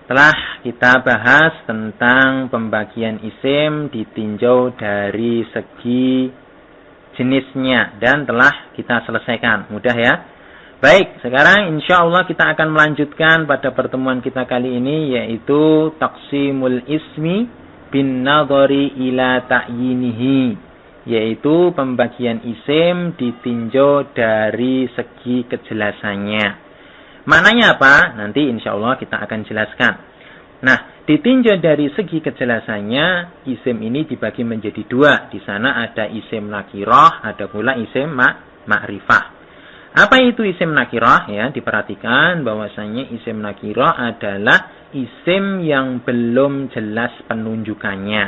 Telah kita bahas tentang pembagian isim ditinjau dari segi jenisnya dan telah kita selesaikan. Mudah ya? Baik, sekarang insya Allah kita akan melanjutkan pada pertemuan kita kali ini, yaitu taqsimul ismi bin nadhari ila ta'yinihi, yaitu pembagian isim ditinjau dari segi kejelasannya. Maknanya apa? Nanti insya Allah kita akan jelaskan. Nah, ditinjau dari segi kejelasannya, isim ini dibagi menjadi dua. Di sana ada isim nakirah, ada pula isim ma'rifah. Apa itu isim nakirah? Ya, diperhatikan bahwasanya isim nakirah adalah isim yang belum jelas penunjukannya.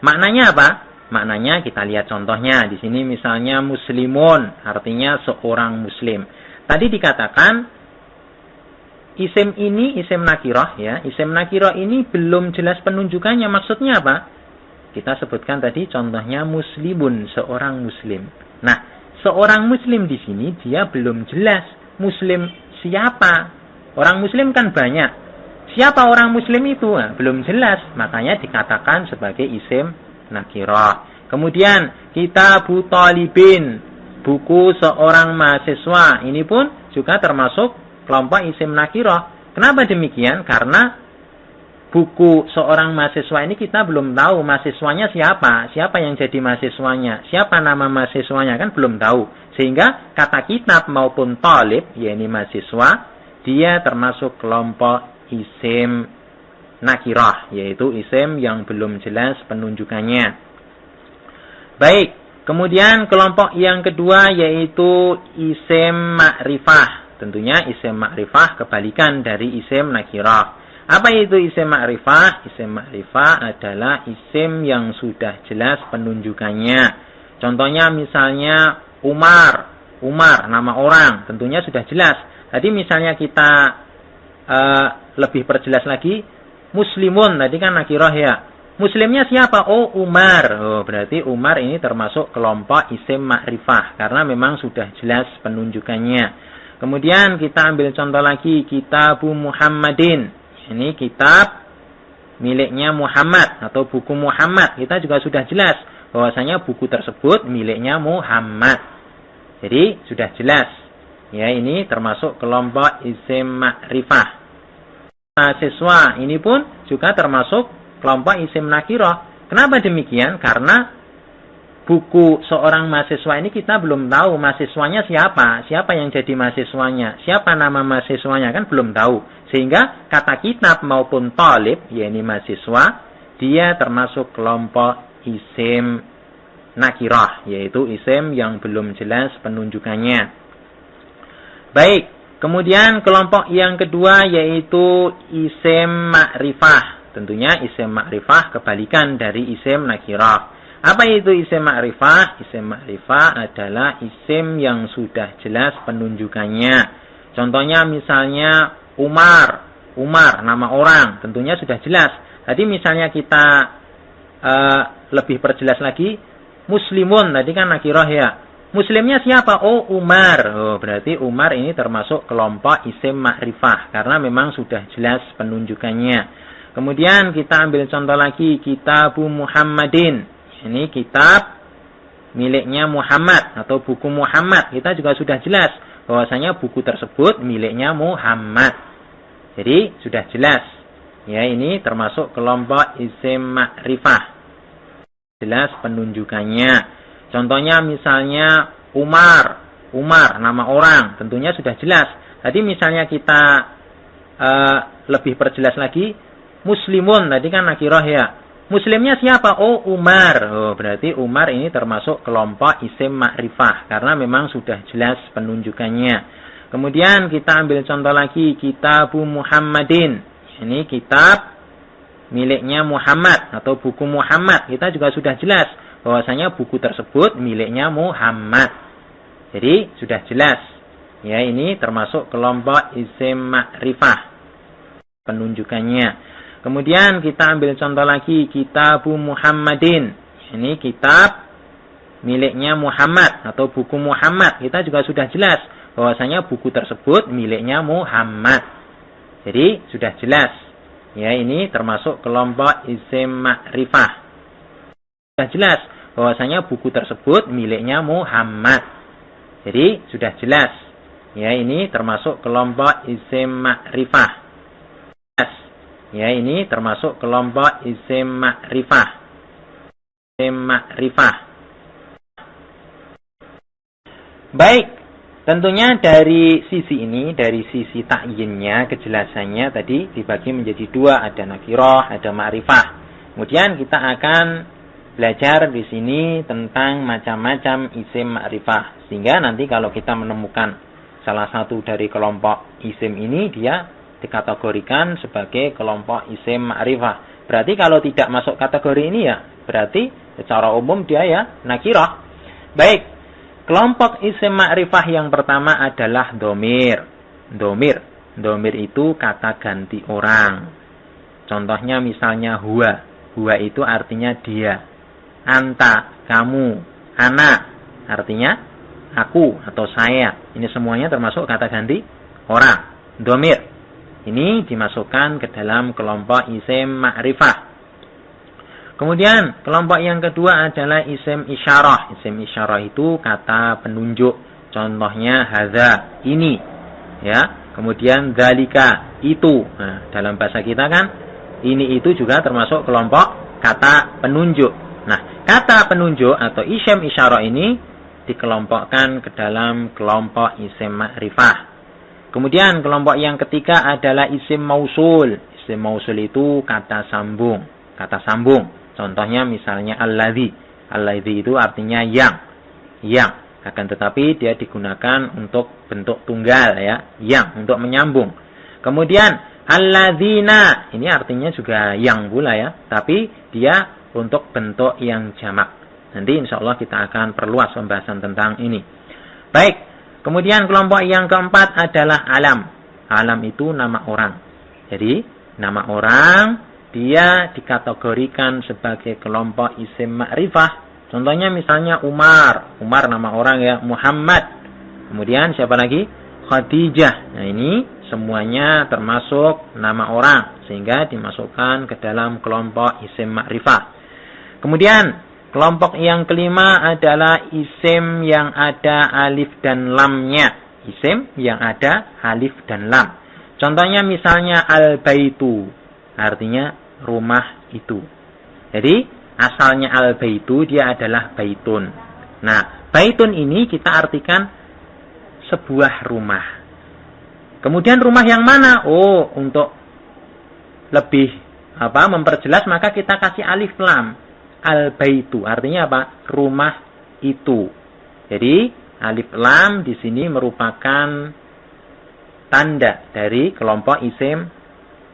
Maknanya apa? Maknanya kita lihat contohnya. Di sini misalnya muslimun, artinya seorang muslim. Tadi dikatakan isim ini isim nakirah ya. Isim nakirah ini belum jelas penunjukannya. Maksudnya apa? Kita sebutkan tadi contohnya muslimun, seorang muslim. Nah, seorang muslim di sini dia belum jelas muslim siapa. Orang muslim kan banyak. Siapa orang muslim itu? Nah, belum jelas. Makanya dikatakan sebagai isim nakirah. Kemudian Kitabu Talibin, buku seorang mahasiswa. Ini pun juga termasuk kelompok isim nakirah. Kenapa demikian? Karena buku seorang mahasiswa ini kita belum tahu mahasiswanya siapa. Siapa yang jadi mahasiswanya? Siapa nama mahasiswanya? Kan belum tahu. Sehingga kata kitab maupun talib, yaitu mahasiswa, dia termasuk kelompok isim nakirah, yaitu isim yang belum jelas penunjukannya. Baik, kemudian kelompok yang kedua yaitu isim ma'rifah. Tentunya isim ma'rifah kebalikan dari isim nakirah. Apa itu isim ma'rifah? Isim ma'rifah adalah isim yang sudah jelas penunjukannya. Contohnya misalnya Umar. Umar, nama orang. Tentunya sudah jelas. Tadi misalnya kita lebih perjelas lagi. Muslimun, tadi kan nakirah ya. Muslimnya siapa? Oh, Umar. Oh, berarti Umar ini termasuk kelompok isim ma'rifah. Karena memang sudah jelas penunjukannya. Kemudian kita ambil contoh lagi, Kitabu Muhammadin. Ini kitab miliknya Muhammad atau buku Muhammad. Kita juga sudah jelas bahwasanya buku tersebut miliknya Muhammad. Jadi sudah jelas. Ya, ini termasuk kelompok isim ma'rifah. Mahasiswa ini pun juga termasuk kelompok isim nakirah. Kenapa demikian? Karena buku seorang mahasiswa ini kita belum tahu mahasiswanya siapa. Siapa yang jadi mahasiswanya. Siapa nama mahasiswanya kan belum tahu. Sehingga kata kitab maupun talib, yaitu mahasiswa, dia termasuk kelompok isim nakirah. Yaitu isim yang belum jelas penunjukannya. Baik, kemudian kelompok yang kedua yaitu isim ma'rifah. Tentunya isim ma'rifah kebalikan dari isim nakirah. Apa itu isim ma'rifah? Isim ma'rifah adalah isim yang sudah jelas penunjukannya. Contohnya misalnya Umar. Umar, nama orang. Tentunya sudah jelas. Tadi misalnya kita lebih perjelas lagi. Muslimun, tadi kan nakirah ya. Muslimnya siapa? Oh, Umar. Oh, berarti Umar ini termasuk kelompok isim ma'rifah. Karena memang sudah jelas penunjukannya. Kemudian kita ambil contoh lagi. Kitabu Muhammadin. Ini kitab miliknya Muhammad atau buku Muhammad. Kita juga sudah jelas bahwasanya buku tersebut miliknya Muhammad. Jadi sudah jelas. Ya, ini termasuk kelompok isim ma'rifah. Jelas penunjukannya. Contohnya misalnya Umar. Umar, nama orang. Tentunya sudah jelas. Tadi misalnya kita lebih perjelas lagi. Muslimun, tadi kan nakirah ya. Muslimnya siapa? Oh, Umar. Oh, berarti Umar ini termasuk kelompok isim ma'rifah. Karena memang sudah jelas penunjukannya. Kemudian kita ambil contoh lagi. Kitabu Muhammadin. Ini kitab miliknya Muhammad atau buku Muhammad. Kita juga sudah jelas bahwasanya buku tersebut miliknya Muhammad. Jadi sudah jelas. Ya, ini termasuk kelompok isim ma'rifah. Penunjukannya. Kemudian kita ambil contoh lagi. Kitabu Muhammadin. Ini kitab miliknya Muhammad atau buku Muhammad. Kita juga sudah jelas bahwasanya buku tersebut miliknya Muhammad. Jadi sudah jelas. Ya, ini termasuk kelompok isim ma'rifah. Sudah jelas bahwasanya buku tersebut miliknya Muhammad. Jadi sudah jelas. Ya, ini termasuk kelompok isim ma'rifah. Ya, ini termasuk kelompok isim ma'rifah. Isim ma'rifah. Baik, tentunya dari sisi ini, dari sisi ta'yinnya, kejelasannya tadi dibagi menjadi dua, ada nakirah, ada ma'rifah. Kemudian kita akan belajar di sini tentang macam-macam isim ma'rifah. Sehingga nanti kalau kita menemukan salah satu dari kelompok isim ini, dia dikategorikan sebagai kelompok isim ma'rifah. Berarti kalau tidak masuk kategori ini ya, berarti secara umum dia ya nakirah. Baik, kelompok isim ma'rifah yang pertama adalah domir. Domir itu kata ganti orang. Contohnya misalnya huwa. Huwa itu artinya dia. Anta, kamu. Ana, artinya aku atau saya. Ini semuanya termasuk kata ganti orang. Domir. Ini dimasukkan ke dalam kelompok isim ma'rifah. Kemudian kelompok yang kedua adalah isim isyarah. Isim isyarah itu kata penunjuk. Contohnya hadza, ini. Ya. Kemudian dzalika, itu. Nah, dalam bahasa kita kan ini itu juga termasuk kelompok kata penunjuk. Nah, kata penunjuk atau isim isyarah ini dikelompokkan ke dalam kelompok isim ma'rifah. Kemudian kelompok yang ketiga adalah isim mausul. Isim mausul itu kata sambung. Kata sambung. Contohnya misalnya alladzi. Alladzi itu artinya yang. Yang. Akan tetapi dia digunakan untuk bentuk tunggal ya. Yang. Untuk menyambung. Kemudian alladzina. Ini artinya juga yang pula ya. Tapi dia untuk bentuk yang jamak. Nanti insya Allah kita akan perluas pembahasan tentang ini. Baik, kemudian kelompok yang keempat adalah alam. Alam itu nama orang. Jadi, nama orang, dia dikategorikan sebagai kelompok isim ma'rifah. Contohnya misalnya Umar. Umar nama orang ya, Muhammad. Kemudian siapa lagi? Khadijah. Nah ini semuanya termasuk nama orang. Sehingga dimasukkan ke dalam kelompok isim ma'rifah. Kemudian kelompok yang kelima adalah isim yang ada alif dan lamnya. Isim yang ada alif dan lam. Contohnya misalnya al-baitu. Artinya rumah itu. Jadi asalnya al-baitu dia adalah baitun. Nah, baitun ini kita artikan sebuah rumah. Kemudian rumah yang mana? Oh, untuk lebih memperjelas maka kita kasih alif lam. Al-baitu artinya apa? Rumah itu. Jadi alif lam di sini merupakan tanda dari kelompok isim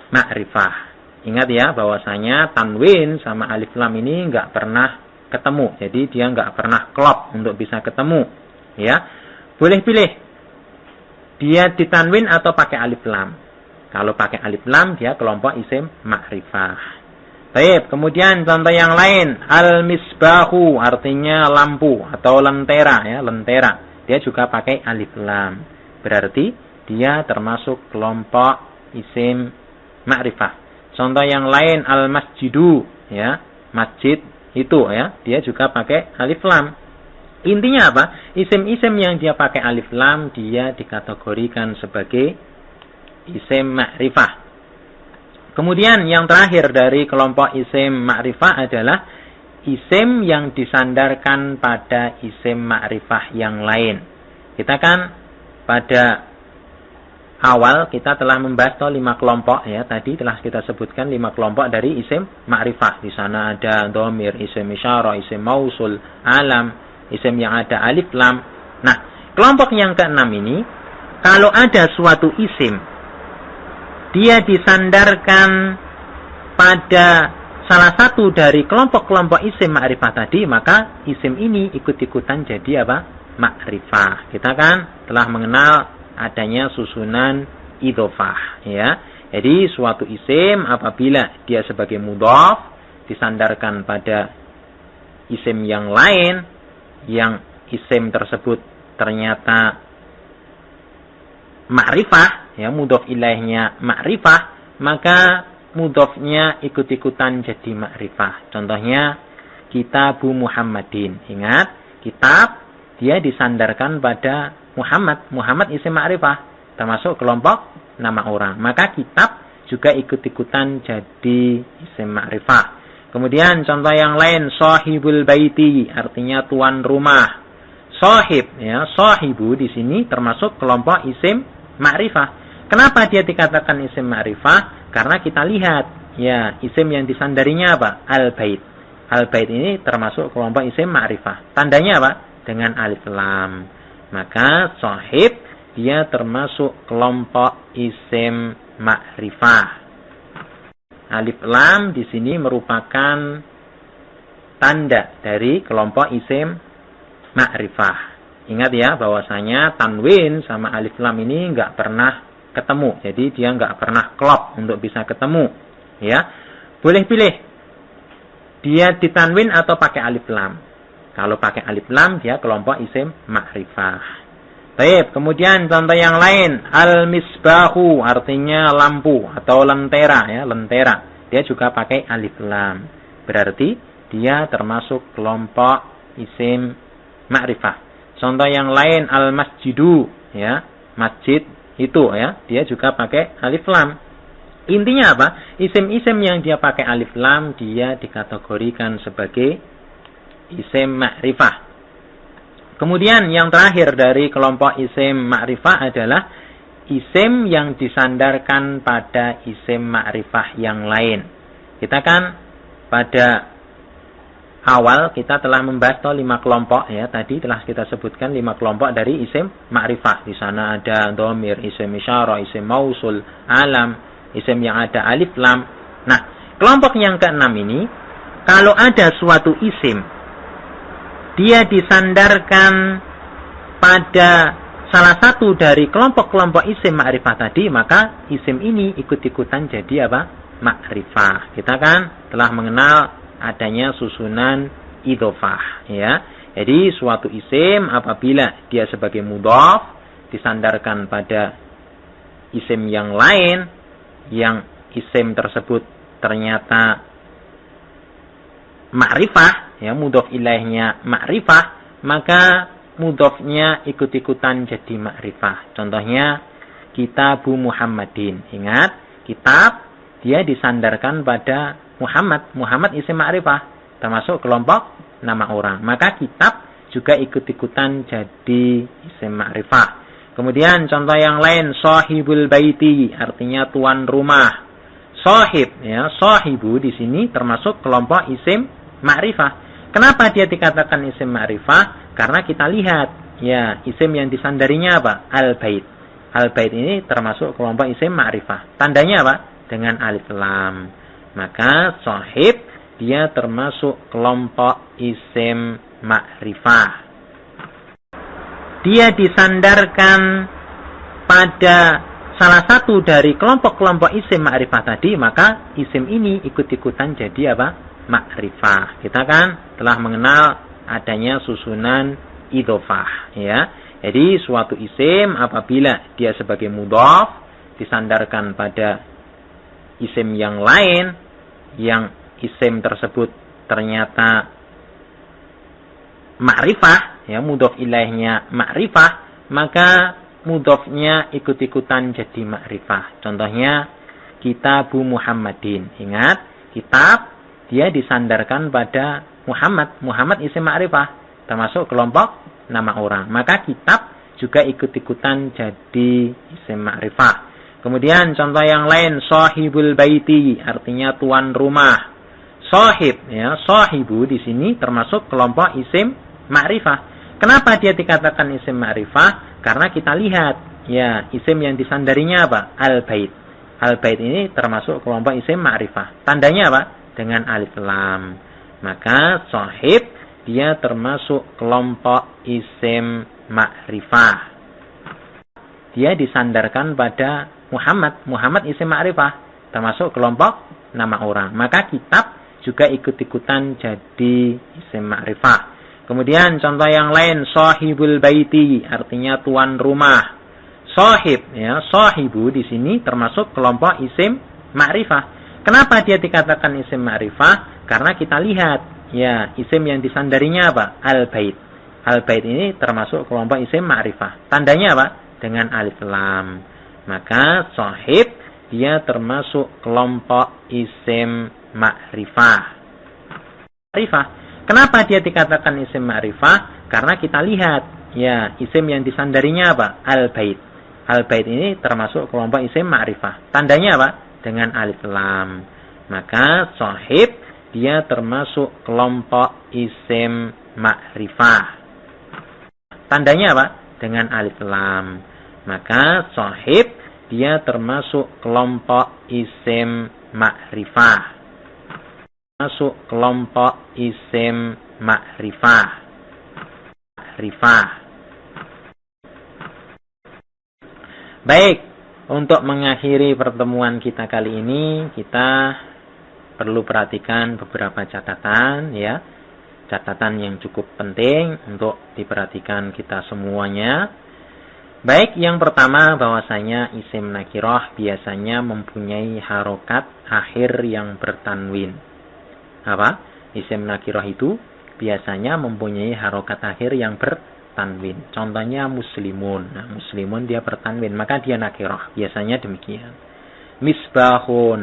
ma'rifah. Ingat ya bahwasanya tanwin sama alif lam ini enggak pernah ketemu. Jadi dia enggak pernah klop untuk bisa ketemu. Ya. Boleh pilih dia ditanwin atau pakai alif lam. Kalau pakai alif lam dia kelompok isim ma'rifah. Baik, kemudian contoh yang lain, al-misbahu artinya lampu atau lentera ya, lentera. Dia juga pakai alif lam. Berarti dia termasuk kelompok isim ma'rifah. Contoh yang lain, al-masjidu ya, masjid itu ya, dia juga pakai alif lam. Intinya apa? Isim-isim yang dia pakai alif lam dia dikategorikan sebagai isim ma'rifah. Kemudian yang terakhir dari kelompok isim ma'rifah adalah isim yang disandarkan pada isim ma'rifah yang lain. Kita kan pada awal kita telah membahas 5 kelompok ya. Tadi telah kita sebutkan 5 kelompok dari isim ma'rifah. Di sana ada dhamir, isim isyarah, isim mausul, alam, isim yang ada alif lam. Nah, kelompok yang keenam ini kalau ada suatu isim dia disandarkan pada salah satu dari kelompok-kelompok isim ma'rifah tadi, maka isim ini ikut-ikutan jadi apa? Ma'rifah. Kita kan telah mengenal adanya susunan idhofah ya. Jadi suatu isim apabila dia sebagai mudhaf disandarkan pada isim yang lain, yang isim tersebut ternyata ma'rifah ya, mudhaf ilaihnya ma'rifah, maka mudhofnya ikut-ikutan jadi ma'rifah. Contohnya Kitabu Muhammadin. Ingat, kitab dia disandarkan pada Muhammad. Muhammad isim ma'rifah, termasuk kelompok nama orang. Maka kitab juga ikut-ikutan jadi isim ma'rifah. Kemudian contoh yang lain, sahibul baiti, artinya tuan rumah. Sahib, ya, sahibu di sini termasuk kelompok isim ma'rifah. Kenapa dia dikatakan isim ma'rifah? Karena kita lihat, ya, isim yang disandarinya apa? Al-bait. Al-bait ini termasuk kelompok isim ma'rifah. Tandanya apa? Dengan alif lam. Maka sahib dia termasuk kelompok isim ma'rifah. Alif lam di sini merupakan tanda dari kelompok isim ma'rifah. Ingat ya, bahwasanya tanwin sama alif lam ini nggak pernah ketemu. Jadi dia nggak pernah klop untuk bisa ketemu. Ya, boleh pilih dia ditanwin atau pakai alif lam. Kalau pakai alif lam dia kelompok isim ma'rifah. Baik, kemudian contoh yang lain, al-misbahu artinya lampu atau lentera, ya, lentera. Dia juga pakai alif lam. Berarti dia termasuk kelompok isim ma'rifah. Contoh yang lain, al-masjidu, ya, masjid itu, ya, dia juga pakai alif lam. Intinya apa? Isim-isim yang dia pakai alif lam dia dikategorikan sebagai isim ma'rifah. Kemudian yang terakhir dari kelompok isim ma'rifah adalah isim yang disandarkan pada isim ma'rifah yang lain. Kita kan pada awal kita telah membahas 5 kelompok, ya, tadi telah kita sebutkan 5 kelompok dari isim ma'rifah. Di sana ada dhamir, isim isyarah, isim mausul, alam, isim yang ada alif lam. Nah, kelompok yang keenam ini, kalau ada suatu isim dia disandarkan pada salah satu dari kelompok-kelompok isim ma'rifah tadi, maka isim ini ikut-ikutan jadi apa? Ma'rifah. Kita kan telah mengenal adanya susunan idhofah, ya. Jadi suatu isim apabila dia sebagai mudhaf disandarkan pada isim yang lain, yang isim tersebut ternyata ma'rifah, ya, mudhof ilaihnya ma'rifah, maka mudhofnya ikut-ikutan jadi ma'rifah. Contohnya Kitabu Muhammadin. Ingat, kitab dia disandarkan pada Muhammad. Muhammad isim ma'rifah, termasuk kelompok nama orang. Maka kitab juga ikut-ikutan jadi isim ma'rifah. Kemudian contoh yang lain, sahibul baiti, artinya tuan rumah. Sahib, ya, sahibu di sini termasuk kelompok isim ma'rifah. Kenapa dia dikatakan isim ma'rifah? Karena kita lihat, ya, isim yang disandarinya apa? Al-bait. Al-bait ini termasuk kelompok isim ma'rifah. Tandanya apa? Dengan alif lam. Maka sahib dia termasuk kelompok isim ma'rifah. Dia disandarkan pada salah satu dari kelompok-kelompok isim ma'rifah tadi, maka isim ini ikut-ikutan jadi apa? Ma'rifah. Kita kan telah mengenal adanya susunan idhofah, ya. Jadi suatu isim apabila dia sebagai mudhaf disandarkan pada isim yang lain, yang isim tersebut ternyata ma'rifah, ya, mudhaf ilaihnya ma'rifah, maka mudhafnya ikut-ikutan jadi ma'rifah. Contohnya Kitabu Muhammadin. Ingat, kitab dia disandarkan pada Muhammad. Muhammad isim ma'rifah, termasuk kelompok nama orang. Maka kitab juga ikut-ikutan jadi isim ma'rifah. Kemudian contoh yang lain, sahibul baiti, artinya tuan rumah. Sahib, ya, sahibu di sini termasuk kelompok isim ma'rifah. Kenapa dia dikatakan isim ma'rifah? Karena kita lihat, ya, isim yang disandarinya apa? Al-bait. Al-bait ini termasuk kelompok isim ma'rifah. Tandanya apa? Dengan alif lam. Maka sahib dia termasuk kelompok isim ma'rifah. Dia disandarkan pada Muhammad. Muhammad isim ma'rifah, termasuk kelompok nama orang. Maka kitab juga ikut-ikutan jadi isim ma'rifah. Kemudian contoh yang lain, sahibul baiti, artinya tuan rumah. Sahib, ya, sahibu di sini termasuk kelompok isim ma'rifah. Kenapa dia dikatakan isim ma'rifah? Karena kita lihat, ya, isim yang disandarinya apa? Al-bait. Al-bait ini termasuk kelompok isim ma'rifah. Tandanya apa? Dengan alif lam. Maka sahib dia termasuk kelompok isim ma'rifah. Ma'rifah. Kenapa dia dikatakan isim ma'rifah? Karena kita lihat, ya, isim yang disandarinya apa? Al-bait. Al-bait ini termasuk kelompok isim ma'rifah. Tandanya apa? Dengan alif lam. Maka sahib dia termasuk kelompok isim ma'rifah. Tandanya apa? Dengan alif lam. Maka sahib dia termasuk kelompok isim ma'rifah. Masuk kelompok isim ma'rifah. Ma'rifah. Baik, untuk mengakhiri pertemuan kita kali ini, kita perlu perhatikan beberapa catatan, ya. Catatan yang cukup penting untuk diperhatikan kita semuanya. Baik, yang pertama bahwasanya isim nakirah biasanya mempunyai harokat akhir yang bertanwin. Apa? Isim nakirah itu biasanya mempunyai harokat akhir yang bertanwin. Contohnya muslimun. Nah, muslimun dia bertanwin, maka dia nakirah. Biasanya demikian. Misbahun,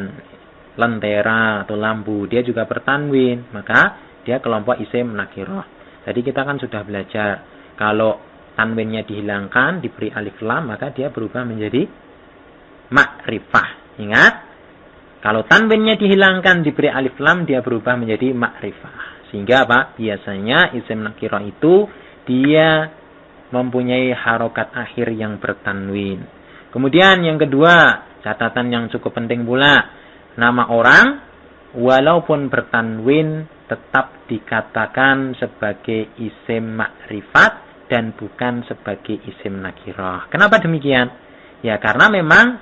lentera atau lampu, dia juga bertanwin, maka dia kelompok isim nakirah. Tadi kita kan sudah belajar, kalau tanwinnya dihilangkan, diberi alif lam, maka dia berubah menjadi ma'rifah. Ingat, kalau tanwinnya dihilangkan, diberi alif lam, dia berubah menjadi ma'rifah. Sehingga apa? Biasanya isim nakirah itu dia mempunyai harokat akhir yang bertanwin. Kemudian yang kedua, catatan yang cukup penting pula, nama orang walaupun bertanwin tetap dikatakan sebagai isim ma'rifat dan bukan sebagai isim nakirah. Kenapa demikian? Ya karena memang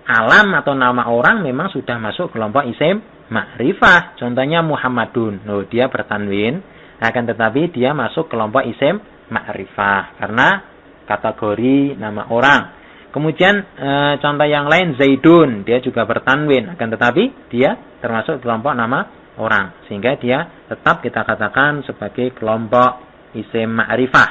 alam atau nama orang memang sudah masuk kelompok isim ma'rifah. Contohnya Muhammadun. Loh, dia bertanwin, akan tetapi dia masuk kelompok isim ma'rifah karena kategori nama orang. Kemudian contoh yang lain Zaidun, dia juga bertanwin, akan tetapi dia termasuk kelompok nama orang, sehingga dia tetap kita katakan sebagai kelompok isim ma'rifah.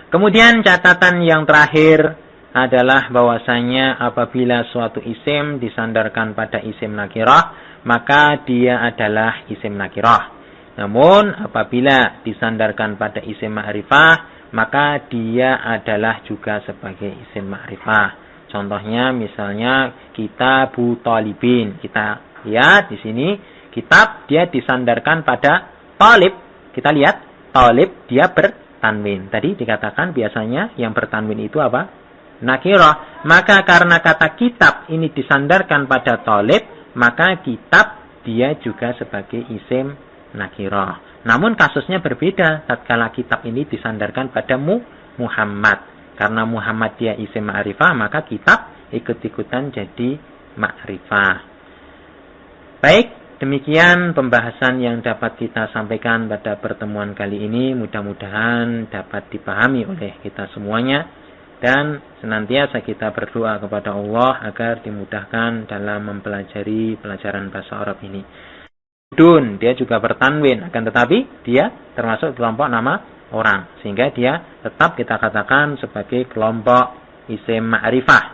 Kemudian catatan yang terakhir adalah bahwasanya apabila suatu isim disandarkan pada isim nakirah, maka dia adalah isim nakirah. Namun apabila disandarkan pada isim ma'rifah, maka dia adalah juga sebagai isim ma'rifah. Contohnya misalnya Kitabu Talibin. Kita lihat di sini kitab dia disandarkan pada talib. Kita lihat talib dia bertanwin. Tadi dikatakan biasanya yang bertanwin itu apa? Nakirah. Maka karena kata kitab ini disandarkan pada talib, maka kitab dia juga sebagai isim nakirah. Namun kasusnya berbeda tatkala kitab ini disandarkan pada Muhammad. Karena Muhammad dia isim ma'rifah, maka kitab ikut-ikutan jadi ma'rifah. Baik, demikian pembahasan yang dapat kita sampaikan pada pertemuan kali ini. Mudah-mudahan dapat dipahami oleh kita semuanya. Dan senantiasa kita berdoa kepada Allah agar dimudahkan dalam mempelajari pelajaran bahasa Arab ini. Dun, dia juga bertanwin, akan tetapi dia termasuk kelompok nama orang, sehingga dia tetap kita katakan sebagai kelompok isim ma'rifah.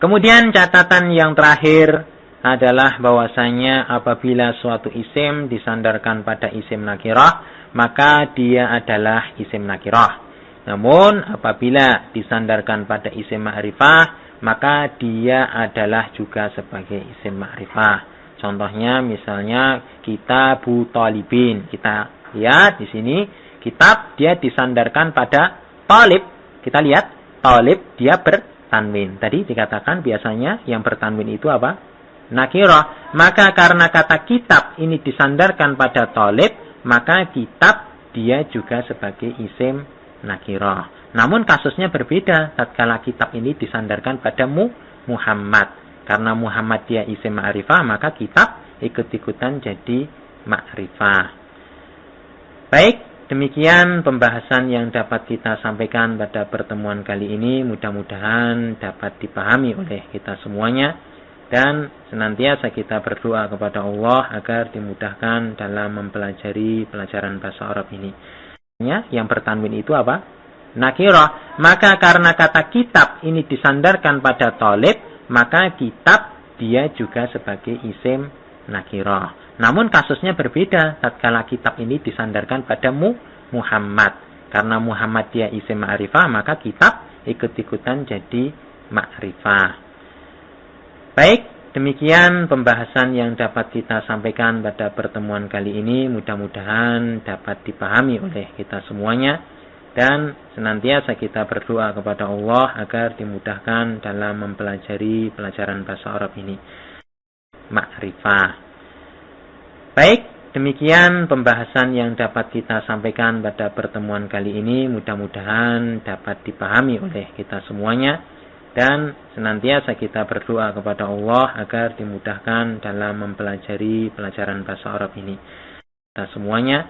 Kemudian catatan yang terakhir adalah bahwasanya apabila suatu isim disandarkan pada isim nakirah, maka dia adalah isim nakirah. Namun apabila disandarkan pada isim ma'rifah, maka dia adalah juga sebagai isim ma'rifah. Contohnya misalnya Kitabu Talibin. Kita lihat di sini kitab dia disandarkan pada talib. Kita lihat talib dia bertanwin. Tadi dikatakan biasanya yang bertanwin itu apa? Nakirah. Maka karena kata kitab ini disandarkan pada talib, maka kitab dia juga sebagai isim nakirah. Namun kasusnya berbeda tatkala kitab ini disandarkan pada Muhammad. Karena Muhammad dia isim ma'rifah, maka kitab ikut-ikutan jadi ma'rifah. Baik, demikian pembahasan yang dapat kita sampaikan pada pertemuan kali ini. Mudah-mudahan dapat dipahami oleh kita semuanya. dan senantiasa kita berdoa kepada Allah agar dimudahkan dalam mempelajari pelajaran bahasa Arab ini. Yang bertanwin itu apa? Nakirah. Maka karena kata kitab ini disandarkan pada thalib, maka kitab dia juga sebagai isim nakirah. Namun kasusnya berbeda tatkala kitab ini disandarkan pada Muhammad. Karena Muhammad dia isim ma'rifah, maka kitab ikut-ikutan jadi ma'rifah. Baik, demikian pembahasan yang dapat kita sampaikan pada pertemuan kali ini. Mudah-mudahan dapat dipahami oleh kita semuanya. Dan senantiasa kita berdoa kepada Allah agar dimudahkan dalam mempelajari pelajaran bahasa Arab ini. Ma'rifah. Baik, demikian pembahasan yang dapat kita sampaikan pada pertemuan kali ini. Mudah-mudahan dapat dipahami oleh kita semuanya. Dan senantiasa kita berdoa kepada Allah agar dimudahkan dalam mempelajari pelajaran bahasa Arab ini. Kita semuanya.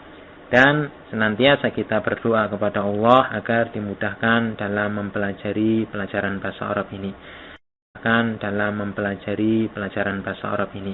Dan senantiasa kita berdoa kepada Allah agar dimudahkan dalam mempelajari pelajaran bahasa Arab ini. Dalam mempelajari pelajaran bahasa Arab ini.